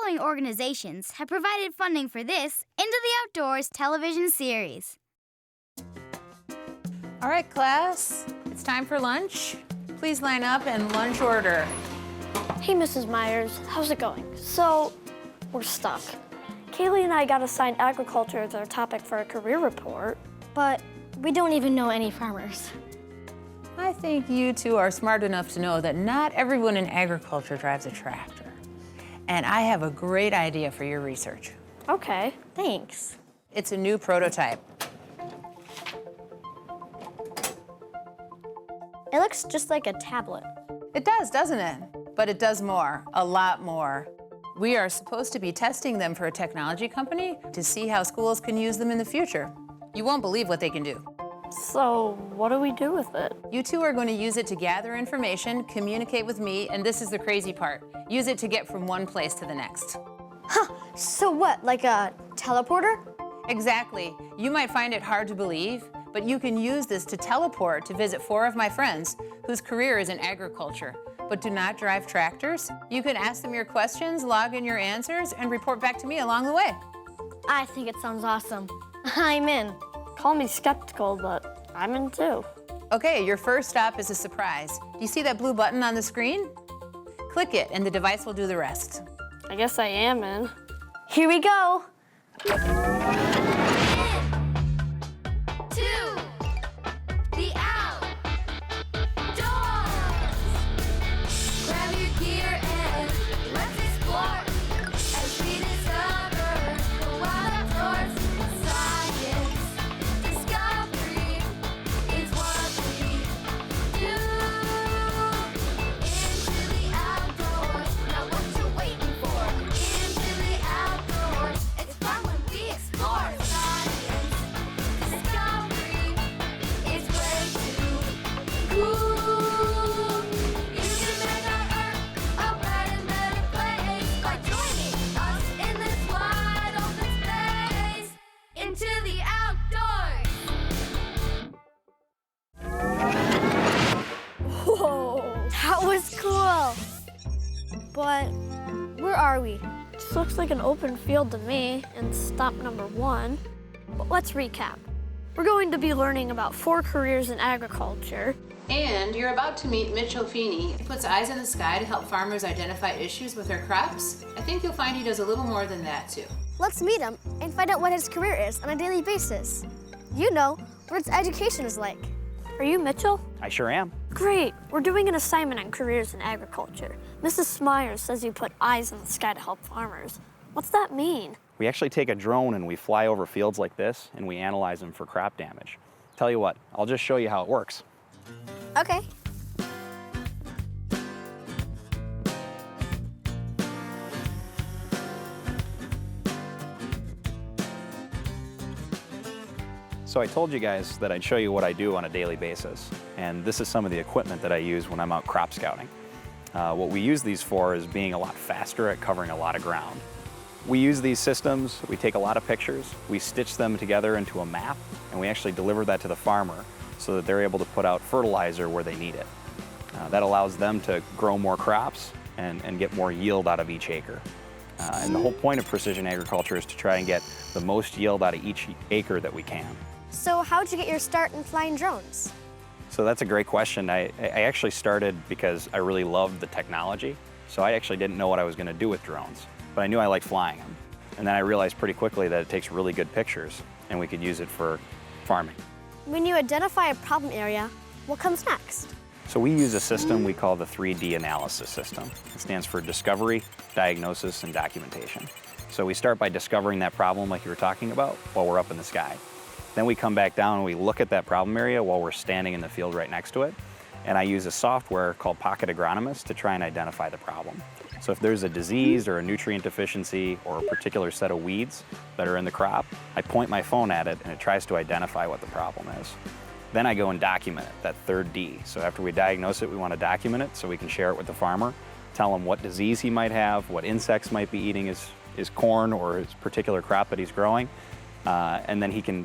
following organizations have provided funding for this Into the Outdoors television series. All right, class, it's time for lunch. Please line up in lunch order. Hey, Mrs. Myers, how's it going? So, we're stuck. Kaylee and I got assigned agriculture as our topic for a career report, but we don't even know any farmers. I think you two are smart enough to know that not everyone in agriculture drives a tractor. And I have a great idea for your research. Okay, thanks. It's a new prototype. It looks just like a tablet. It does, doesn't it? But it does more, a lot more. We are supposed to be testing them for a technology company to see how schools can use them in the future. You won't believe what they can do. So, what do we do with it? You two are going to use it to gather information, communicate with me, and this is the crazy part. Use it to get from one place to the next. Huh, so what, like a teleporter? Exactly. You might find it hard to believe, but you can use this to teleport to visit 4 of my friends whose career is in agriculture, but do not drive tractors. You can ask them your questions, log in your answers, and report back to me along the way. I think it sounds awesome. I'm in. Call me skeptical, but I'm in too. Okay, your first stop is a surprise. Do you see that blue button on the screen? Click it, and the device will do the rest. I guess I am in. Here we go. That was cool. But where are we? This looks like an open field to me in stop number 1. But let's recap. We're going to be learning about 4 careers in agriculture. And you're about to meet Mitchell Feeney. He puts eyes in the sky to help farmers identify issues with their crops. I think you'll find he does a little more than that, too. Let's meet him and find out what his career is on a daily basis. You know what his education is like. Are you Mitchell? I sure am. Great. We're doing an assignment on careers in agriculture. Mrs. Myers says you put eyes in the sky to help farmers. What's that mean? We actually take a drone and we fly over fields like this and we analyze them for crop damage. Tell you what, I'll just show you how it works. Okay. So I told you guys that I'd show you what I do on a daily basis. And this is some of the equipment that I use when I'm out crop scouting. What we use these for is being a lot faster at covering a lot of ground. We use these systems, we take a lot of pictures, we stitch them together into a map, and we actually deliver that to the farmer so that they're able to put out fertilizer where they need it. That allows them to grow more crops and get more yield out of each acre. And the whole point of precision agriculture is to try and get the most yield out of each acre that we can. So how'd you get your start in flying drones? So that's a great question. I actually started because I really loved the technology. So I actually didn't know what I was going to do with drones, but I knew I liked flying them. And then I realized pretty quickly that it takes really good pictures and we could use it for farming. When you identify a problem area, what comes next? So we use a system we call the 3D analysis system. It stands for discovery, diagnosis, and documentation. So we start by discovering that problem like you were talking about while we're up in the sky. Then we come back down and we look at that problem area while we're standing in the field right next to it. And I use a software called Pocket Agronomist to try and identify the problem. So if there's a disease or a nutrient deficiency or a particular set of weeds that are in the crop, I point my phone at it and it tries to identify what the problem is. Then I go and document it, that third D. So after we diagnose it, we want to document it so we can share it with the farmer, tell him what disease he might have, what insects might be eating his corn or his particular crop that he's growing, and then he can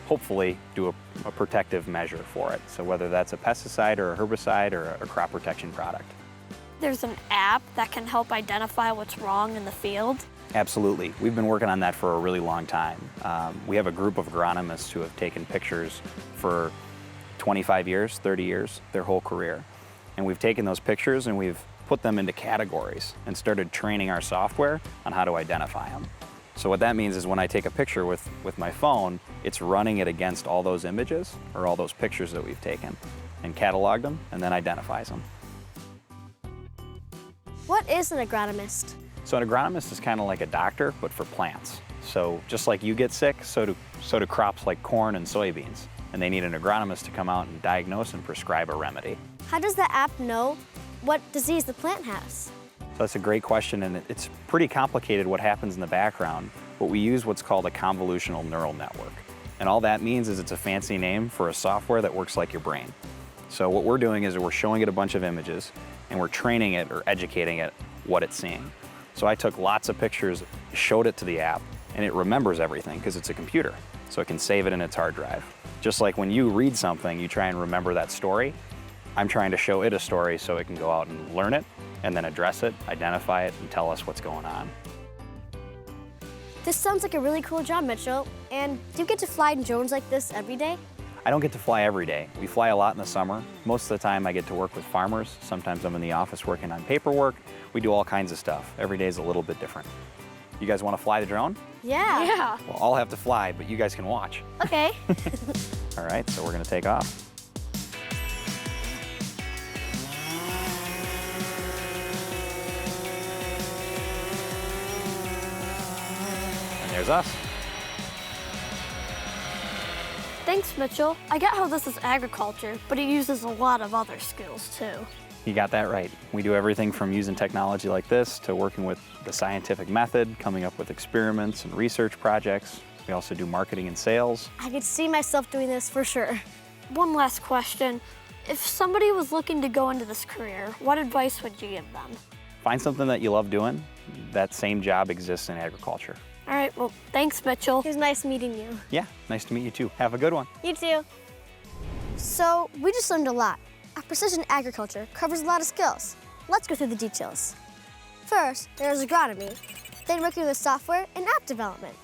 hopefully do a protective measure for it. So whether that's a pesticide or a herbicide or a crop protection product. there's an app that can help identify what's wrong in the field? Absolutely. We've been working on that for a really long time. We have a group of agronomists who have taken pictures for 25 years, 30 years, their whole career. And we've taken those pictures and we've put them into categories and started training our software on how to identify them. So what that means is when I take a picture with my phone, it's running it against all those images or all those pictures that we've taken and cataloged them and then identifies them. What is an agronomist? So an agronomist is kind of like a doctor, but for plants. So just like you get sick, so do crops like corn and soybeans. And they need an agronomist to come out and diagnose and prescribe a remedy. How does the app know what disease the plant has? So that's a great question, and it's pretty complicated what happens in the background, but we use what's called a convolutional neural network. And all that means is it's a fancy name for a software that works like your brain. So what we're doing is we're showing it a bunch of images, and we're training it or educating it what it's seeing. So I took lots of pictures, showed it to the app, and it remembers everything because it's a computer, so it can save it in its hard drive. Just like when you read something, you try and remember that story. I'm trying to show it a story so it can go out and learn it, and then address it, identify it, and tell us what's going on. This sounds like a really cool job, Mitchell. And do you get to fly in drones like this every day? I don't get to fly every day. We fly a lot in the summer. Most of the time I get to work with farmers. Sometimes I'm in the office working on paperwork. We do all kinds of stuff. Every day is a little bit different. You guys want to fly the drone? Yeah. Yeah. Well, I'll have to fly, but you guys can watch. Okay. All right, so we're gonna take off. And there's us. Thanks, Mitchell. I get how this is agriculture, but it uses a lot of other skills too. You got that right. We do everything from using technology like this to working with the scientific method, coming up with experiments and research projects. We also do marketing and sales. I could see myself doing this for sure. One last question. If somebody was looking to go into this career, what advice would you give them? Find something that you love doing. That same job exists in agriculture. All right, well, thanks, Mitchell. It was nice meeting you. Yeah, nice to meet you too. Have a good one. You too. So, we just learned a lot. Precision agriculture covers a lot of skills. Let's go through the details. First, there's agronomy, then working with software and app development.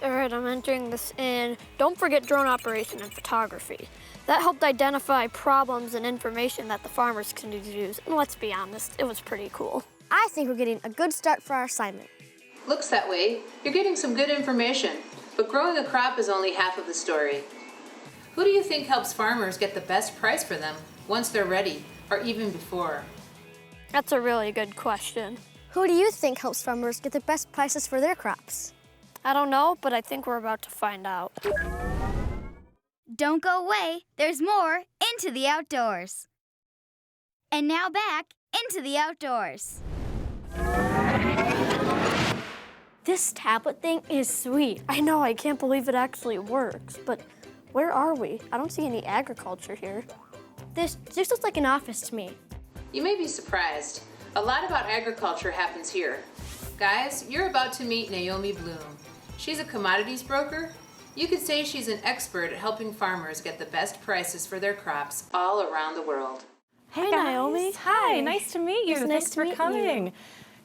All right, I'm entering this in. Don't forget drone operation and photography. That helped identify problems and information that the farmers can use. And let's be honest, it was pretty cool. I think we're getting a good start for our assignment. Looks that way. You're getting some good information, but growing a crop is only half of the story. Who do you think helps farmers get the best price for them once they're ready, or even before? That's a really good question. Who do you think helps farmers get the best prices for their crops? I don't know, but I think we're about to find out. Don't go away. There's more Into the Outdoors. And now back into the outdoors. This tablet thing is sweet. I know, I can't believe it actually works, but where are we? I don't see any agriculture here. This looks like an office to me. You may be surprised. A lot about agriculture happens here. Guys, you're about to meet Naomi Bloom. She's a commodities broker. You could say she's an expert at helping farmers get the best prices for their crops all around the world. Hey Hi, guys. Naomi. Hi, nice to meet you. It's nice Thanks to for meet you. coming.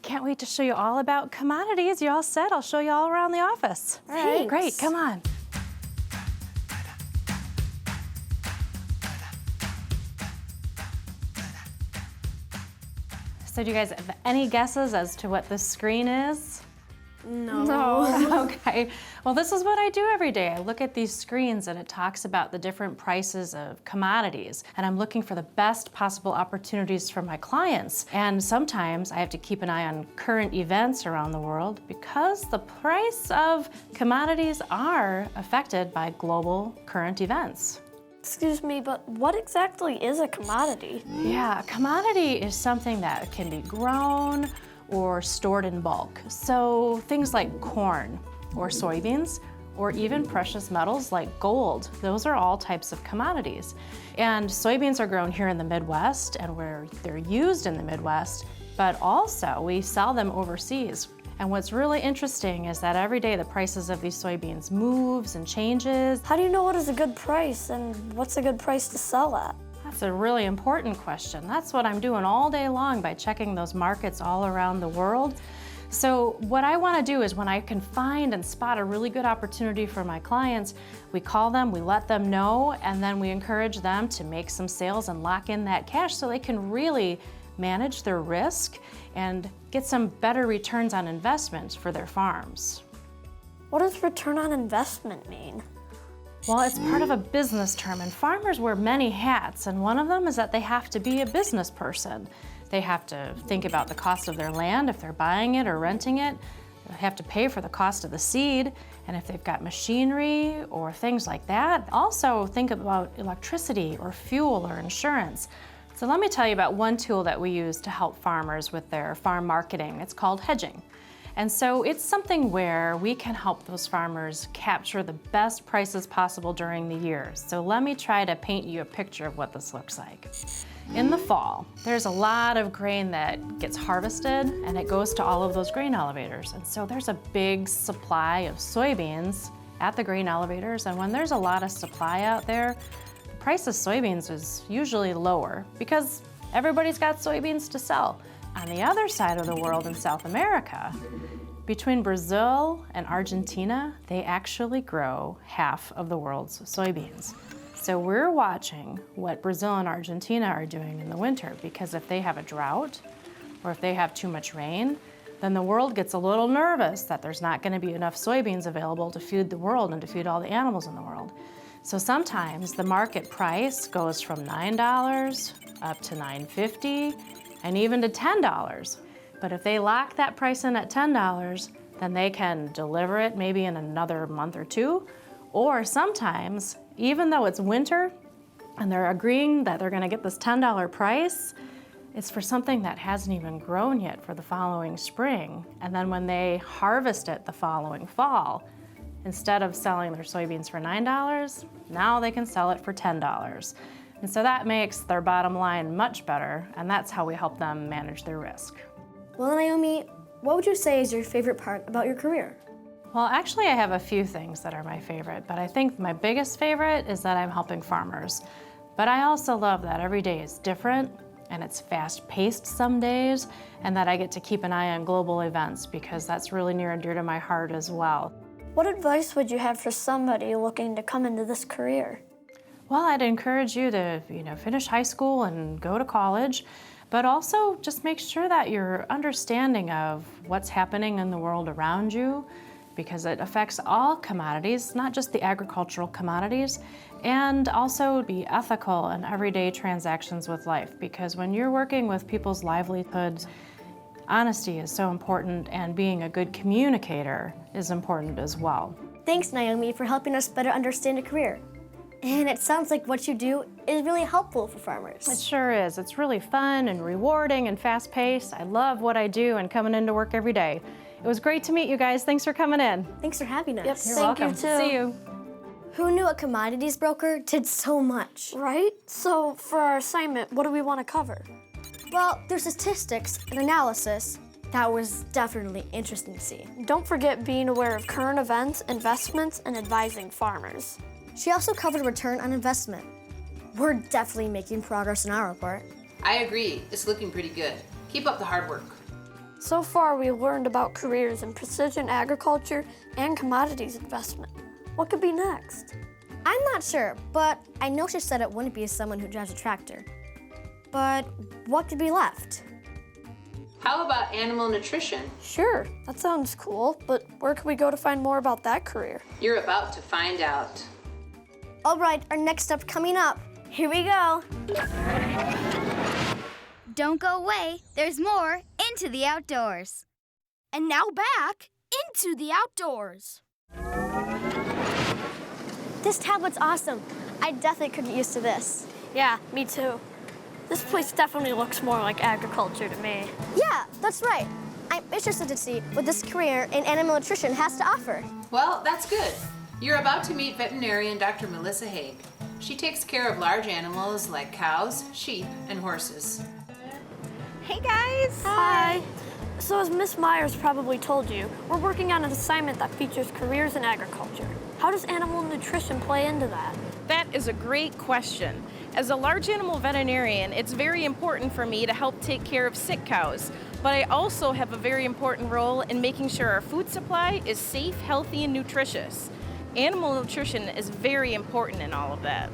Can't wait to show you all about commodities. You all set? I'll show you all around the office. All right. Great, come on. So do you guys have any guesses as to what this screen is? No. Okay, well this is what I do every day. I look at these screens and it talks about the different prices of commodities, and I'm looking for the best possible opportunities for my clients. And sometimes I have to keep an eye on current events around the world because the price of commodities are affected by global current events. Excuse me, but what exactly is a commodity? Yeah, a commodity is something that can be grown or stored in bulk. So things like corn or soybeans, or even precious metals like gold. Those are all types of commodities. And soybeans are grown here in the Midwest and where they're used in the Midwest, but also we sell them overseas. And what's really interesting is that every day the prices of these soybeans moves and changes. How do you know what is a good price and what's a good price to sell at? That's a really important question. That's what I'm doing all day long by checking those markets all around the world. So what I want to do is when I can find and spot a really good opportunity for my clients, we call them, we let them know, and then we encourage them to make some sales and lock in that cash so they can really manage their risk and get some better returns on investment for their farms. What does return on investment mean? Well, it's part of a business term, and farmers wear many hats, and one of them is that they have to be a business person. They have to think about the cost of their land if they're buying it or renting it. They have to pay for the cost of the seed, and if they've got machinery or things like that. Also think about electricity or fuel or insurance. So let me tell you about one tool that we use to help farmers with their farm marketing. It's called hedging. And so it's something where we can help those farmers capture the best prices possible during the year. So let me try to paint you a picture of what this looks like. In the fall, there's a lot of grain that gets harvested and it goes to all of those grain elevators. And so there's a big supply of soybeans at the grain elevators. And when there's a lot of supply out there, the price of soybeans is usually lower because everybody's got soybeans to sell. On the other side of the world in South America, between Brazil and Argentina, they actually grow half of the world's soybeans. So we're watching what Brazil and Argentina are doing in the winter, because if they have a drought or if they have too much rain, then the world gets a little nervous that there's not going to be enough soybeans available to feed the world and to feed all the animals in the world. So sometimes the market price goes from $9 up to $9.50 and even to $10. But if they lock that price in at $10, then they can deliver it maybe in another month or two. Or sometimes, even though it's winter and they're agreeing that they're gonna get this $10 price, it's for something that hasn't even grown yet for the following spring. And then when they harvest it the following fall, instead of selling their soybeans for $9, now they can sell it for $10. And so that makes their bottom line much better, and that's how we help them manage their risk. Well, Naomi, what would you say is your favorite part about your career? Well, actually, I have a few things that are my favorite, but I think my biggest favorite is that I'm helping farmers. But I also love that every day is different, and it's fast-paced some days, and that I get to keep an eye on global events because that's really near and dear to my heart as well. What advice would you have for somebody looking to come into this career? Well, I'd encourage you to, finish high school and go to college, but also just make sure that you're understanding of what's happening in the world around you, because it affects all commodities, not just the agricultural commodities, and also be ethical in everyday transactions with life, because when you're working with people's livelihoods, honesty is so important, and being a good communicator is important as well. Thanks, Naomi, for helping us better understand a career. And it sounds like what you do is really helpful for farmers. It sure is. It's really fun and rewarding and fast-paced. I love what I do and coming into work every day. It was great to meet you guys. Thanks for coming in. Thanks for having us. Yep, You're thank welcome. you too. See you. Who knew a commodities broker did so much? Right? So for our assignment, what do we want to cover? Well, there's statistics and analysis. That was definitely interesting to see. Don't forget being aware of current events, investments, and advising farmers. She also covered return on investment. We're definitely making progress in our report. I agree. It's looking pretty good. Keep up the hard work. So far, we learned about careers in precision agriculture and commodities investment. What could be next? I'm not sure, but I know she said it wouldn't be someone who drives a tractor. But what could be left? How about animal nutrition? Sure, that sounds cool, but where can we go to find more about that career? You're about to find out. All right, our next step coming up. Here we go. Don't go away. There's more Into the Outdoors. And now back into the outdoors. This tablet's awesome. I definitely could get used to this. Yeah, me too. This place definitely looks more like agriculture to me. Yeah, that's right. I'm interested to see what this career in animal nutrition has to offer. Well, that's good. You're about to meet veterinarian Dr. Melissa Haig. She takes care of large animals like cows, sheep, and horses. Hey guys! Hi. So as Miss Myers probably told you, we're working on an assignment that features careers in agriculture. How does animal nutrition play into that? That is a great question. As a large animal veterinarian, it's very important for me to help take care of sick cows, but I also have a very important role in making sure our food supply is safe, healthy, and nutritious. Animal nutrition is very important in all of that.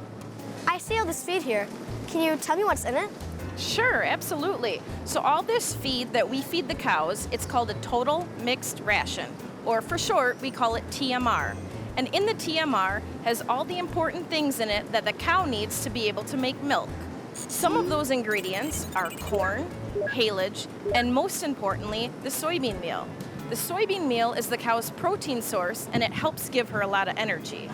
I see all this feed here. Can you tell me what's in it? Sure, absolutely. So all this feed that we feed the cows, it's called a total mixed ration, or for short, we call it TMR. And in the TMR has all the important things in it that the cow needs to be able to make milk. Some of those ingredients are corn, haylage, and most importantly, the soybean meal. The soybean meal is the cow's protein source, and it helps give her a lot of energy.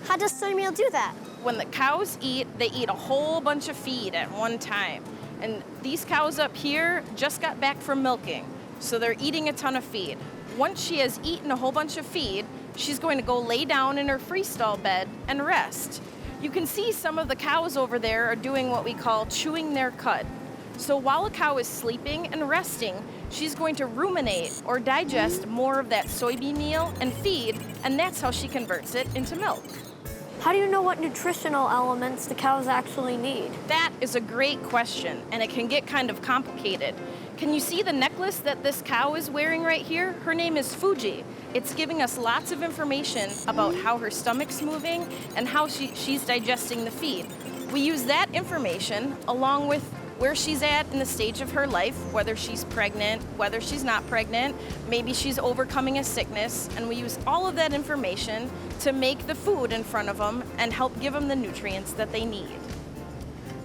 How does soy meal do that? When the cows eat, they eat a whole bunch of feed at one time. And these cows up here just got back from milking, so they're eating a ton of feed. Once she has eaten a whole bunch of feed, she's going to go lay down in her freestall bed and rest. You can see some of the cows over there are doing what we call chewing their cud. So while a cow is sleeping and resting, she's going to ruminate or digest more of that soybean meal and feed, and that's how she converts it into milk. How do you know what nutritional elements the cows actually need? That is a great question, and it can get kind of complicated. Can you see the necklace that this cow is wearing right here? Her name is Fuji. It's giving us lots of information about how her stomach's moving and how she's digesting the feed. We use that information along with where she's at in the stage of her life, whether she's pregnant, whether she's not pregnant, maybe she's overcoming a sickness, and we use all of that information to make the food in front of them and help give them the nutrients that they need.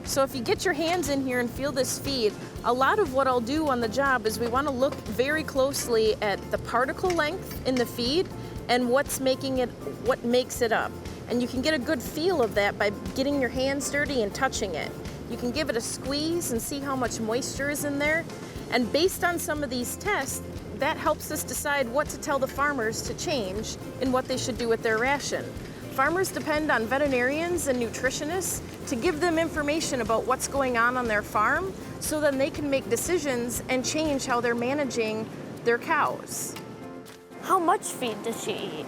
So if you get your hands in here and feel this feed, a lot of what I'll do on the job is we want to look very closely at the particle length in the feed and what makes it up. And you can get a good feel of that by getting your hands dirty and touching it. You can give it a squeeze and see how much moisture is in there. And based on some of these tests, that helps us decide what to tell the farmers to change in what they should do with their ration. Farmers depend on veterinarians and nutritionists to give them information about what's going on their farm so then they can make decisions and change how they're managing their cows. How much feed does she eat?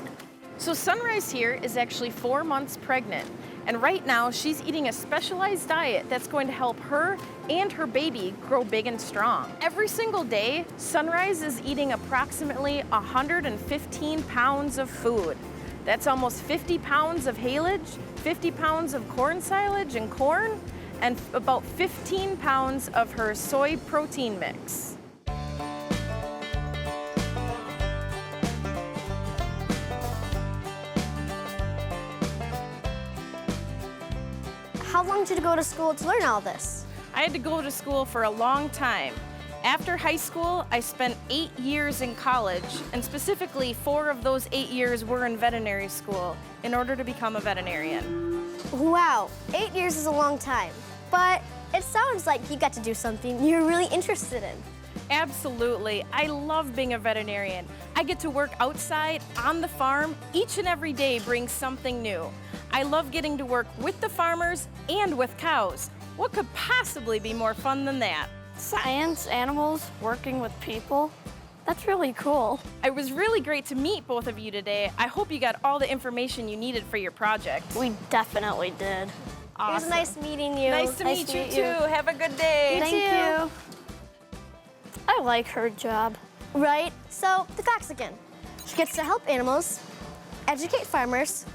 So Sunrise here is actually 4 months pregnant, and right now she's eating a specialized diet that's going to help her and her baby grow big and strong. Every single day, Sunrise is eating approximately 115 pounds of food. That's almost 50 pounds of haylage, 50 pounds of corn silage and corn, and about 15 pounds of her soy protein mix. How long did you go to school to learn all this? I had to go to school for a long time. After high school, I spent 8 years in college, and specifically 4 of those 8 years were in veterinary school in order to become a veterinarian. Wow, 8 years is a long time, but it sounds like you got to do something you're really interested in. Absolutely. I love being a veterinarian. I get to work outside on the farm. Each and every day brings something new. I love getting to work with the farmers and with cows. What could possibly be more fun than that? Science, animals, working with people. That's really cool. It was really great to meet both of you today. I hope you got all the information you needed for your project. We definitely did. Awesome. It was nice meeting you. Nice to meet you too. Have a good day. Thank you. I like her job. Right? So, the facts again. She gets to help animals, educate farmers,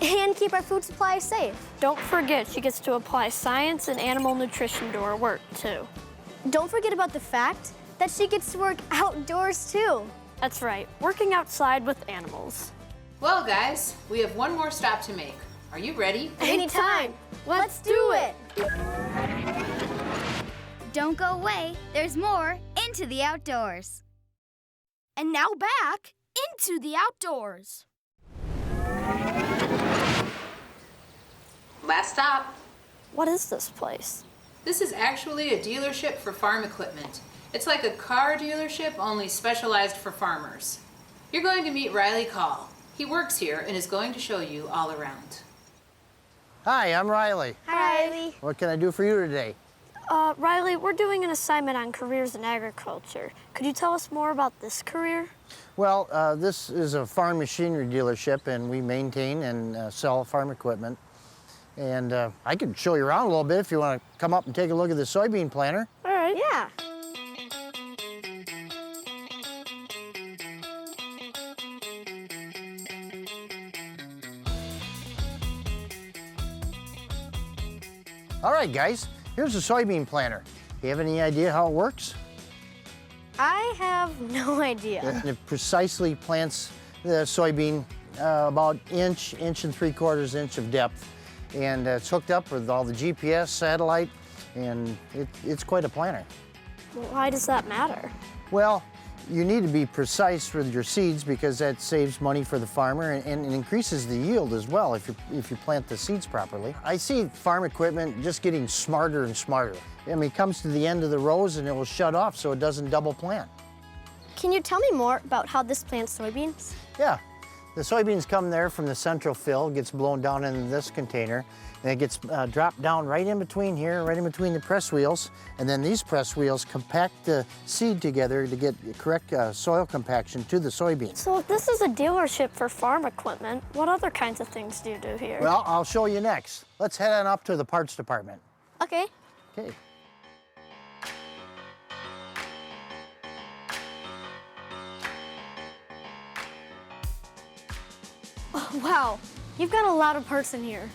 and keep our food supply safe. Don't forget, she gets to apply science and animal nutrition to her work, too. Don't forget about the fact that she gets to work outdoors, too. That's right, working outside with animals. Well, guys, we have one more stop to make. Are you ready? Anytime. Let's do it. Don't go away. There's more Into the Outdoors. And now back into the outdoors. Last stop. What is this place? This is actually a dealership for farm equipment. It's like a car dealership, only specialized for farmers. You're going to meet Riley Call. He works here and is going to show you all around. Hi, I'm Riley. Hi, Riley. What can I do for you today? Riley, we're doing an assignment on careers in agriculture. Could you tell us more about this career? Well, this is a farm machinery dealership, and we maintain and sell farm equipment. And I can show you around a little bit if you want to come up and take a look at the soybean planter. All right. Yeah. All right, guys, here's the soybean planter. You have any idea how it works? I have no idea. It precisely plants the soybean about inch and 3/4 inch of depth. And it's hooked up with all the GPS, satellite, and it's quite a planter. Well, why does that matter? Well, you need to be precise with your seeds because that saves money for the farmer and it increases the yield as well if you plant the seeds properly. I see farm equipment just getting smarter and smarter. I mean, it comes to the end of the rows and it will shut off so it doesn't double plant. Can you tell me more about how this plants soybeans? Yeah, the soybeans come there from the central fill, gets blown down into this container, and it gets dropped down right in between here, right in between the press wheels, and then these press wheels compact the seed together to get correct soil compaction to the soybeans. So if this is a dealership for farm equipment, what other kinds of things do you do here? Well, I'll show you next. Let's head on up to the parts department. Okay. Okay. Oh, wow, you've got a lot of parts in here.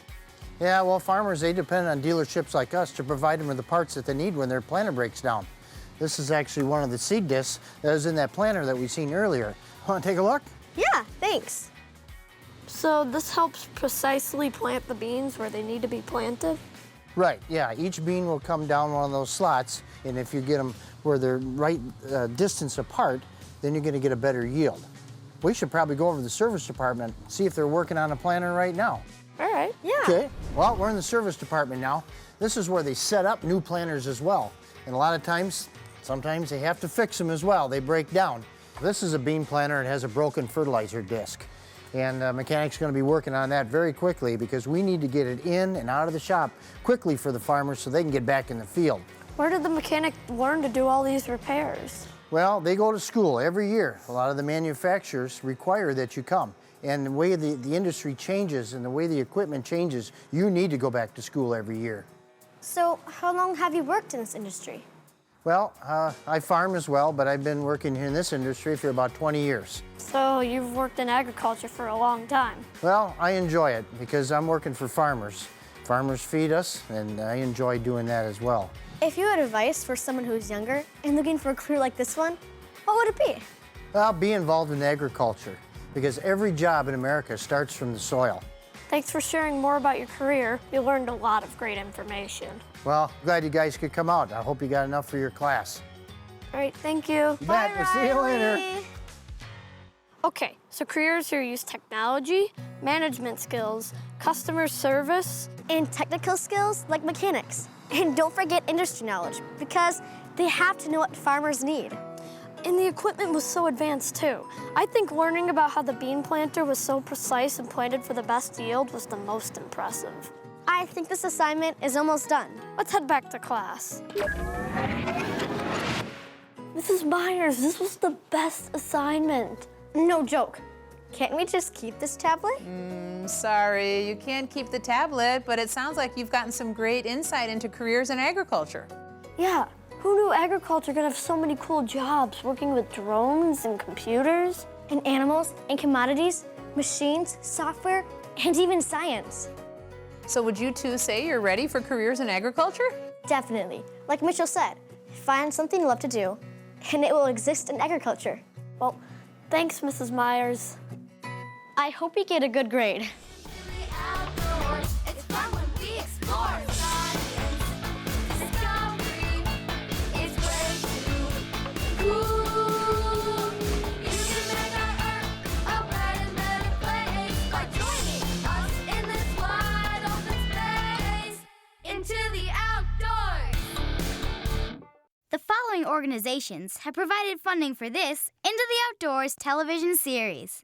Yeah, well, farmers, they depend on dealerships like us to provide them with the parts that they need when their planter breaks down. This is actually one of the seed discs that was in that planter that we seen earlier. Want to take a look? Yeah, thanks. So this helps precisely plant the beans where they need to be planted? Right, yeah. Each bean will come down one of those slots, and if you get them where they're right distance apart, then you're going to get a better yield. We should probably go over to the service department, see if they're working on a planter right now. All right. Yeah. Okay, well, we're in the service department now. This is where they set up new planters as well. And a lot of times, sometimes they have to fix them as well. They break down. This is a bean planter. It has a broken fertilizer disc. And the mechanic's going to be working on that very quickly because we need to get it in and out of the shop quickly for the farmers so they can get back in the field. Where did the mechanic learn to do all these repairs? Well, they go to school every year. A lot of the manufacturers require that you come. And the way the industry changes and the way the equipment changes, you need to go back to school every year. So how long have you worked in this industry? Well, I farm as well, but I've been working in this industry for about 20 years. So you've worked in agriculture for a long time. Well, I enjoy it because I'm working for farmers. Farmers feed us, and I enjoy doing that as well. If you had advice for someone who's younger and looking for a career like this one, what would it be? Well, be involved in agriculture because every job in America starts from the soil. Thanks for sharing more about your career. We learned a lot of great information. Well, glad you guys could come out. I hope you got enough for your class. All right, thank you. You bet. We'll see you later. Okay, so careers here use technology, management skills, customer service, And technical skills like mechanics. And don't forget industry knowledge because they have to know what farmers need. and the equipment was so advanced too. I think learning about how the bean planter was so precise and planted for the best yield was the most impressive. I think this assignment is almost done. Let's head back to class. Mrs. Myers, this was the best assignment. No joke. Can't we just keep this tablet? Sorry, you can't keep the tablet, but it sounds like you've gotten some great insight into careers in agriculture. Yeah, who knew agriculture could have so many cool jobs working with drones and computers? And animals, and commodities, machines, software, and even science. So would you two say you're ready for careers in agriculture? Definitely. Like Mitchell said, find something you love to do, and it will exist in agriculture. Well, thanks, Mrs. Myers. I hope you get a good grade. The following organizations have provided funding for this Into the Outdoors television series.